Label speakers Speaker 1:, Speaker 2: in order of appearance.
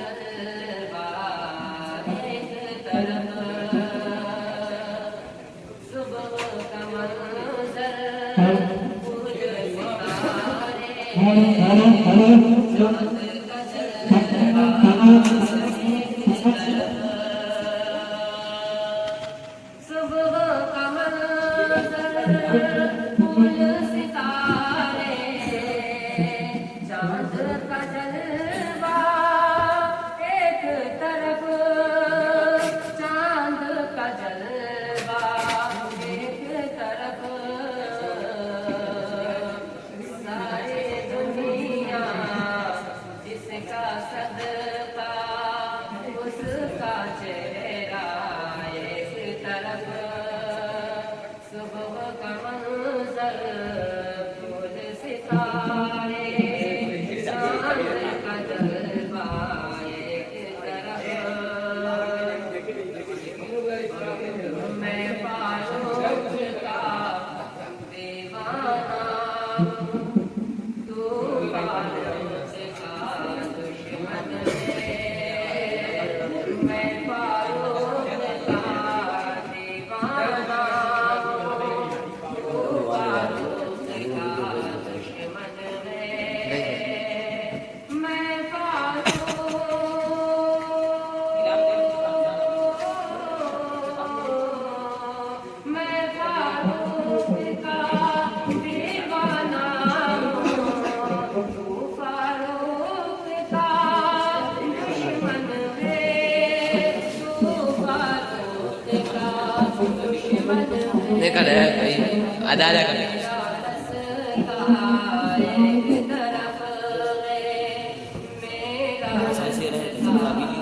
Speaker 1: जलवा एक तरफ सुबह का मंजर फूल सितारे चाँद का जलवा एक तरफ सुबह का मंजर फूल सितारे चाँद का जलवा एक तरफ चाँद का जलवा एक तरफ सारे दुनिया जिसका सदका उसका चेहरा एक तरफ सुबह का मंजर फूल सितारे चाँद का जलवा एक तरफ मैं फारूक का दीवाना तू फारूक का दुश्मन मैं फारूक का दीवाना तू फारूक का दुश्मन मैं मैं फारूक का दीवाना तू फारूक का दुश्मन तू फारूक का दुश्मन
Speaker 2: देखा है भाई आधा आधा कर
Speaker 1: एक तरफ मेरा